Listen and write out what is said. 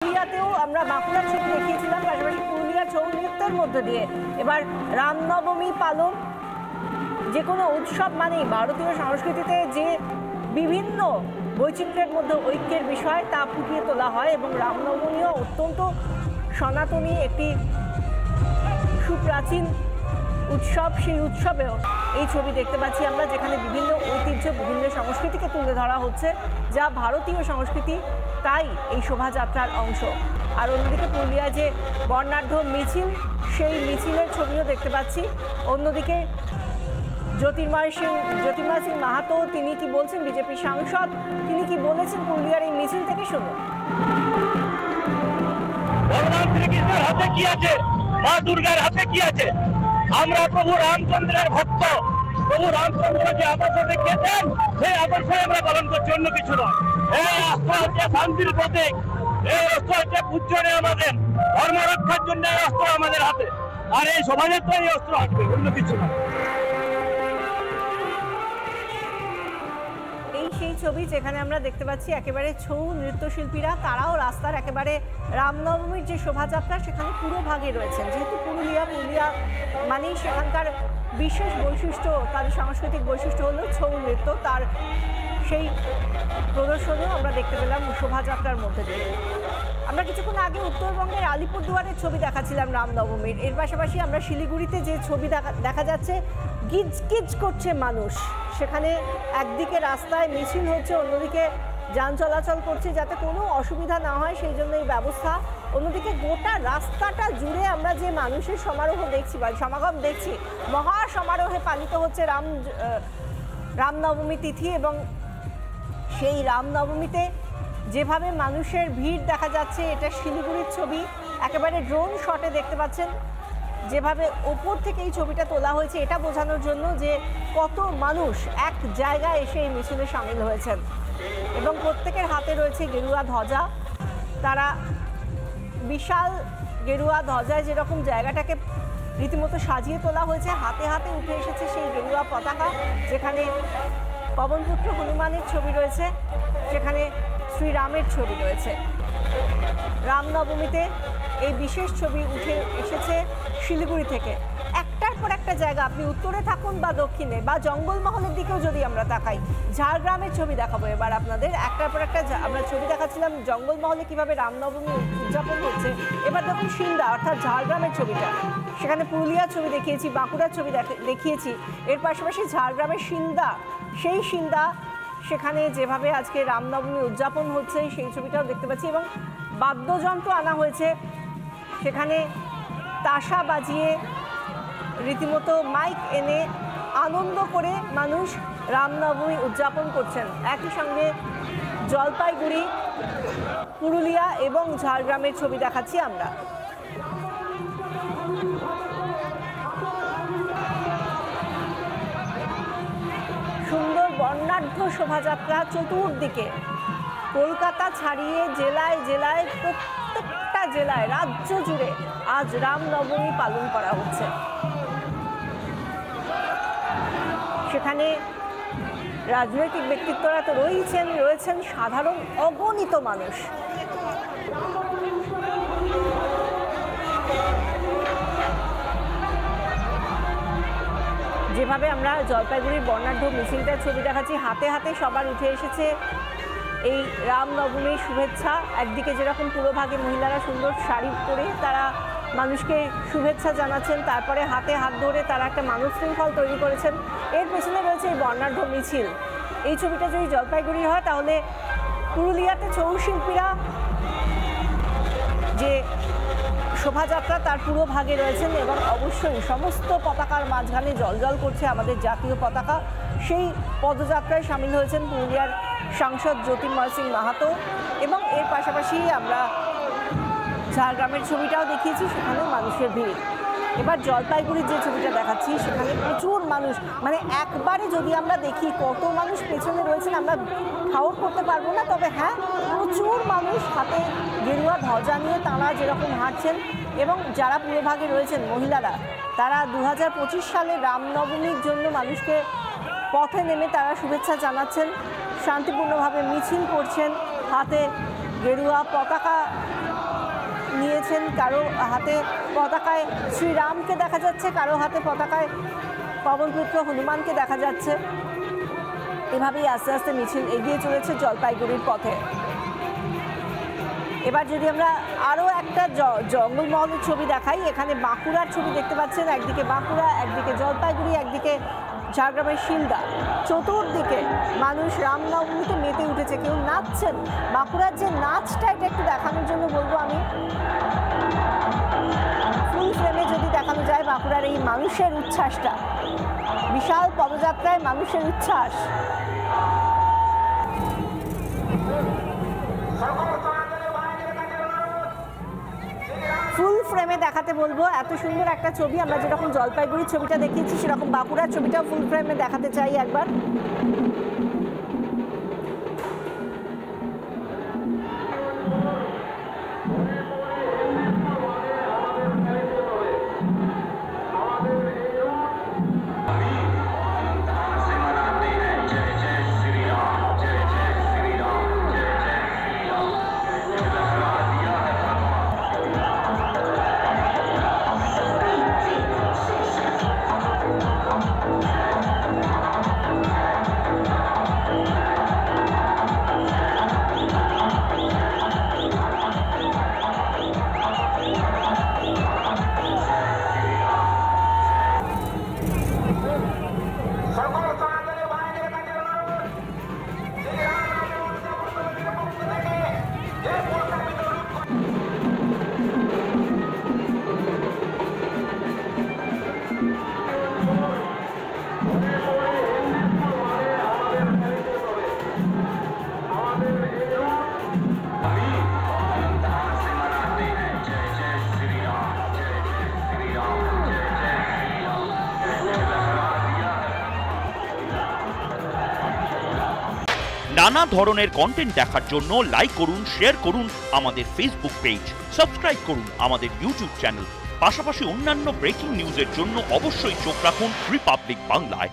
পুরুলিয়াতেও আমরা বাঁকুড়ার ছবি দেখিয়েছিলাম, পাশাপাশি পুরুলিয়ার ছৌ নৃত্যের মধ্যে দিয়ে এবার রামনবমী পালন। যে কোনো উৎসব মানেই ভারতীয় সংস্কৃতিতে যে বিভিন্ন বৈচিত্র্যের মধ্যে ঐক্যের বিষয় তা ফুটিয়ে তোলা হয়, এবং রামনবমীও অত্যন্ত সনাতনী একটি সুপ্রাচীন উৎসব। সেই উৎসবেও এই ছবি দেখতে পাচ্ছি আমরা, যেখানে বিভিন্ন ঐতিহ্য, বিভিন্ন সংস্কৃতিকে তুলে ধরা হচ্ছে, যা ভারতীয় সংস্কৃতি, তাই এই শোভাযাত্রার অংশ। আর অন্যদিকে পুরুলিয়ায় যে বর্ণাঢ্য মিছিল, সেই মিছিলের ছবিও দেখতে পাচ্ছি। অন্যদিকে জ্যোতির্ময় সিং মাহাতো তিনি কি বলছেন, বিজেপি সাংসদ, তিনি কি বলেছেন পুরুলিয়ার এই মিছিল থেকে শুনুন। ভগবান শ্রীকৃষ্ণের হাতে কি আছে, মা দুর্গার হাতে কি আছে? আমরা প্রভু রামচন্দ্রের ভক্ত। প্রভু রামচন্দ্র যে আদর্শ দেখিয়েছেন সেই আদর্শ আমরা পালন করছি, অন্য কিছু নয়। এই অস্ত্র হচ্ছে শান্তির প্রতীক, এই অস্ত্র হচ্ছে পূজ্যনে আমাদের ধর্ম রক্ষার জন্য এই অস্ত্র আমাদের হাতে, আর এই শোভাযাত্রা এই অস্ত্র হাঁটবে, অন্য কিছু নয়। সেই ছবি যেখানে আমরা দেখতে পাচ্ছি একেবারে ছৌ নৃত্যশিল্পীরা, তারাও রাস্তার একেবারে রামনবমীর যে শোভাযাত্রা সেখানে পুরো ভাগে রয়েছেন। যেহেতু পুরুলিয়া মানেই সেখানকার বিশেষ বৈশিষ্ট্য, তাদের সাংস্কৃতিক বৈশিষ্ট্য হলো ছৌ নৃত্য, তার সেই প্রদর্শনীও আমরা দেখতে পেলাম শোভাযাত্রার মধ্যে দিয়ে। আমরা কিছুক্ষণ আগে উত্তরবঙ্গের আলিপুরদুয়ারের ছবি দেখাচ্ছিলাম রামনবমীর, এর পাশাপাশি আমরা শিলিগুড়িতে যে ছবি দেখা যাচ্ছে, গিজ করছে মানুষ। সেখানে একদিকে রাস্তায় মিছিল হচ্ছে, অন্যদিকে যান চলাচল করছে, যাতে কোনো অসুবিধা না হয় সেই জন্য এই ব্যবস্থা। অন্যদিকে গোটা রাস্তাটা জুড়ে আমরা যে মানুষের সমারোহ দেখছি বা সমাগম দেখছি, মহা সমারোহে পালিত হচ্ছে রামনবমী তিথি। এবং সেই রামনবমীতে যেভাবে মানুষের ভিড় দেখা যাচ্ছে, এটা শিলিগুড়ির ছবি, একেবারে ড্রোন শটে দেখতে পাচ্ছেন যেভাবে ওপর থেকে এই ছবিটা তোলা হয়েছে, এটা বোঝানোর জন্য যে কত মানুষ এক জায়গায় এসে এই মিছিলে সামিল হয়েছেন। এবং প্রত্যেকের হাতে রয়েছে গেরুয়া ধ্বজা। তারা বিশাল গেরুয়া ধ্বজায় যেরকম জায়গাটাকে রীতিমতো সাজিয়ে তোলা হয়েছে, হাতে হাতে উঠে এসেছে সেই গেরুয়া পতাকা, যেখানে পবনপুত্র হনুমানের ছবি রয়েছে, সেখানে শ্রীরামের ছবি রয়েছে। রামনবমীতে এই বিশেষ ছবি উঠে এসেছে শিলিগুড়ি থেকে। একটার পর একটা জায়গা, আপনি উত্তরে থাকুন বা দক্ষিণে বা জঙ্গলমহলের দিকেও যদি আমরা তাকাই, ঝাড়গ্রামের ছবি দেখাবো এবার আপনাদের। একটার পর একটা আমরা ছবি দেখাচ্ছিলাম জঙ্গলমহলে কিভাবে রামনবমী উদযাপন হচ্ছে, এবার দেখুন শিলদা অর্থাৎ ঝাড়গ্রামের ছবিটা। সেখানে পুরুলিয়ার ছবি দেখিয়েছি, বাঁকুড়ার ছবি দেখিয়েছি, এর পাশাপাশি ঝাড়গ্রামের শিলদা, সেই শিলদা সেখানে যেভাবে আজকে রামনবমী উদযাপন হচ্ছে সেই ছবিটাও দেখতে পাচ্ছি। এবং বাদ্যযন্ত্র আনা হয়েছে, সেখানে তাসা বাজিয়ে রীতিমতো মাইক এনে আনন্দ করে মানুষ রামনবমী উদযাপন করছেন। একই সঙ্গে জলপাইগুড়ি, পুরুলিয়া এবং ঝাড়গ্রামের ছবি দেখাচ্ছি আমরা। সুন্দর বর্ণাঢ্য শোভাযাত্রা চতুর্দিকে, কলকাতা ছাড়িয়ে জেলায় জেলায়, প্রত্যেকটা জেলায়, রাজ্য জুড়ে আজ রামনবমী পালন করা হচ্ছে। সেখানে রাজনৈতিক ব্যক্তিত্বরা তো রয়েছেন সাধারণ অগণিত মানুষ। যেভাবে আমরা জলপাইগুড়ির বর্ণাঢ্য মিছিলটার ছবি দেখাচ্ছি, হাতে হাতে সবার উঠে এসেছে এই রামনবমীর শুভেচ্ছা। একদিকে যেরকম পুরোভাগে মহিলারা সুন্দর শাড়ি পরে তারা মানুষকে শুভেচ্ছা জানাচ্ছেন, তারপরে হাতে হাত ধরে তারা একটা মানব শৃঙ্খল তৈরি করেছেন, এর পেছনে রয়েছে এই বর্ণাঢ্য মিছিল। এই ছবিটা যদি জলপাইগুড়ি হয়, তাহলে পুরুলিয়াতে ছৌ শিল্পীরা যে শোভাযাত্রা তার পুরো ভাগে রয়েছেন, এবং অবশ্যই সমস্ত পতাকার মাঝখানে জ্বলজ্বল করছে আমাদের জাতীয় পতাকা। সেই পদযাত্রায় সামিল হয়েছেন পুরুলিয়ার সাংসদ জ্যোতির্ময় সিং মাহাতো। এবং এর পাশাপাশি আমরা ঝাড়গ্রামের ছবিটাও দেখিয়েছি, সেখানেও মানুষের ভিড়। এবার জলপাইগুড়ির যে ছবিটা দেখাচ্ছি, সেখানে প্রচুর মানুষ, মানে একবারে যদি আমরা দেখি কত মানুষ পেছনে রয়েছেন আমরা ঠাউর করতে পারবো না, তবে হ্যাঁ প্রচুর মানুষ হাতে গেরুয়া ধ্বজা নিয়ে তারা যেরকম হাঁটছেন। এবং যারা পুরোভাগে রয়েছেন মহিলারা, তারা 2025 সালে রামনবমীর জন্য মানুষকে পথে নেমে তারা শুভেচ্ছা জানাচ্ছেন, শান্তিপূর্ণভাবে মিছিল করছেন, হাতে গেরুয়া পতাকা পাচ্ছেন কারো হাতে পতাকায় শ্রীরামকে দেখা যাচ্ছে, কারো হাতে পতাকায় পবনপুত্র হনুমানকে দেখা যাচ্ছে। এভাবেই আস্তে আস্তে মিছিল এগিয়ে চলেছে জলপাইগুড়ির পথে। এবার যদি আমরা আরও একটা জঙ্গলমহলের ছবি দেখাই, এখানে বাঁকুড়ার ছবি দেখতে পাচ্ছেন, একদিকে বাঁকুড়া, একদিকে জলপাইগুড়ি, একদিকে ঝাড়গ্রামের শিলদা। চতুর্দিকে মানুষ রামনবমীতে মেতে উঠেছে, কেউ নাচছেন। বাঁকুড়ার যে নাচটা, এটা একটু দেখানোর জন্য বলবো আমি, ফুল ফ্রেমে যদি দেখানো যায় বাঁকুড়ার এই মানুষের উচ্ছ্বাসটা, বিশাল পদযাত্রায় মানুষের উচ্ছ্বাস। ফুল ফ্রেমে দেখাতে বলবো, এত সুন্দর একটা ছবি। আমরা যেরকম জলপাইগুড়ির ছবিটা দেখিয়েছি, সেরকম বাঁকুড়ার ছবিটাও ফুল ফ্রেমে দেখাতে চাই একবার। নানা ধরনের কন্টেন্ট দেখার জন্য লাইক করুন, শেয়ার করুন আমাদের ফেসবুক পেজ, সাবস্ক্রাইব করুন আমাদের ইউটিউব চ্যানেল। পাশাপাশি অন্যান্য ব্রেকিং নিউজের জন্য অবশ্যই চোখ রাখুন রিপাবলিক বাংলায়।